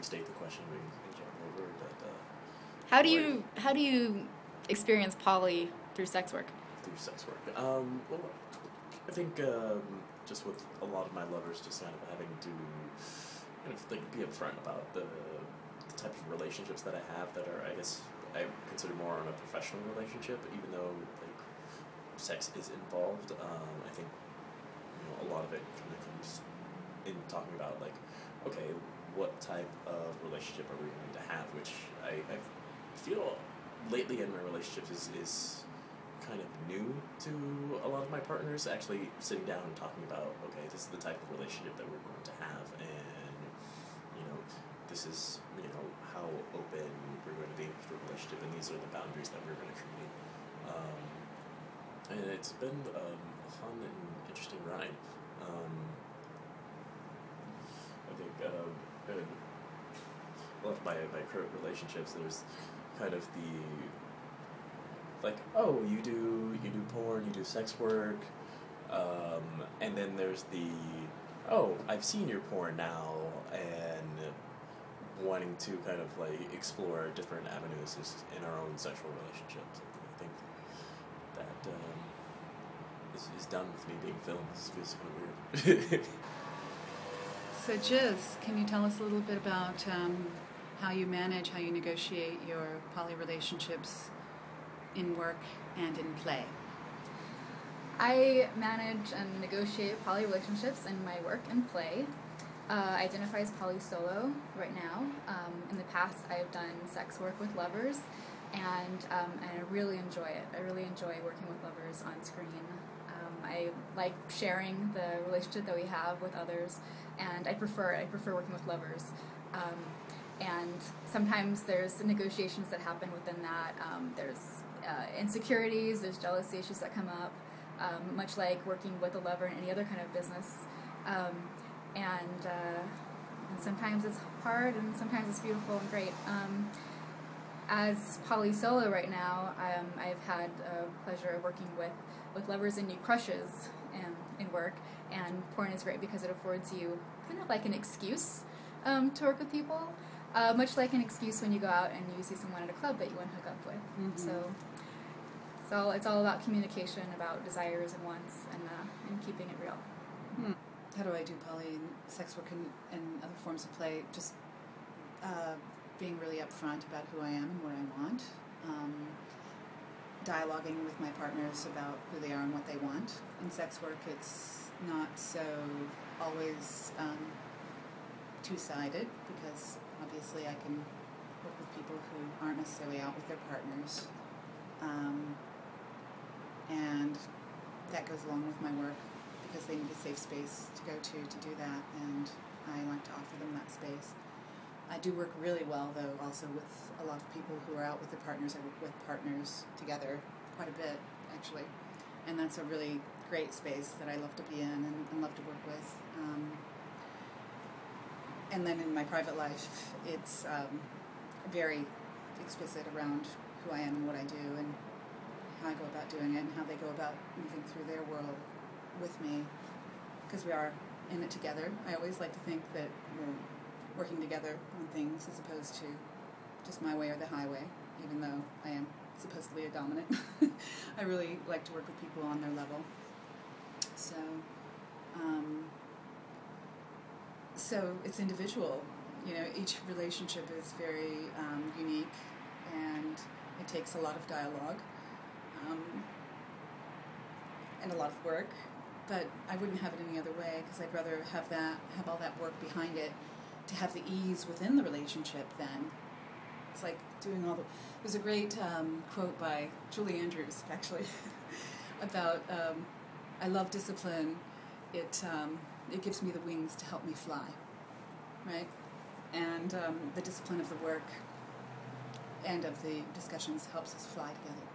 restate the question in general word, but How do you experience poly through sex work? through sex work. Well, I think just with a lot of my lovers, just kind of having to kind of like be upfront about the type of relationships that I have that are, I guess, I consider more on a professional relationship, even though like sex is involved. I think a lot of it kind of comes in talking about like, okay, what type of relationship are we going to have? Which I feel lately in my relationships is kind of new to a lot of my partners. Actually, sitting down and talking about, okay, this is the type of relationship that we're going to have, and this is how open we're going to be for a relationship, and these are the boundaries that we're going to create. And it's been a fun and interesting ride. I think a lot of my current relationships, there's kind of the like, oh, you do porn, you do sex work, and then there's the, oh, I've seen your porn now, and wanting to kind of like explore different avenues in our own sexual relationships. I think that is done with me being filmed. This feels kind of weird. So Jiz, can you tell us a little bit about how you negotiate your poly relationships in work and in play? I manage and negotiate poly relationships in my work and play. I identify as poly solo right now. In the past, I've done sex work with lovers, and I really enjoy it. I really enjoy working with lovers on screen. I like sharing the relationship that we have with others, and I prefer working with lovers. And sometimes there's negotiations that happen within that. There's insecurities, there's jealousy issues that come up, much like working with a lover in any other kind of business. And sometimes it's hard, and sometimes it's beautiful and great. As poly solo right now, I've had pleasure of working with lovers and new crushes in work, and porn is great because it affords you kind of like an excuse to work with people, much like an excuse when you go out and you see someone at a club that you want to hook up with. Mm-hmm. So it's all about communication, about desires and wants, and keeping it real. Hmm. How do I do poly and sex work and other forms of play? Just being really upfront about who I am and what I want. Dialoguing with my partners about who they are and what they want. In sex work, it's not so always two-sided, because obviously I can work with people who aren't necessarily out with their partners. And that goes along with my work, because they need a safe space to go to do that, and I like to offer them that space. I do work really well, though, also with a lot of people who are out with their partners. I work with partners together quite a bit, actually, and that's a really great space that I love to be in and love to work with. And then in my private life, it's very explicit around who I am and what I do and how I go about doing it and how they go about moving through their world with me, because we are in it together. I always like to think that we're working together on things as opposed to just my way or the highway, even though I am supposedly a dominant. I really like to work with people on their level. So it's individual. Each relationship is very unique, and it takes a lot of dialogue and a lot of work, but I wouldn't have it any other way, because I'd rather have all that work behind it to have the ease within the relationship then. It's like doing all the... There's a great quote by Julie Andrews, actually, about, I love discipline. It gives me the wings to help me fly, right? And the discipline of the work and of the discussions helps us fly together.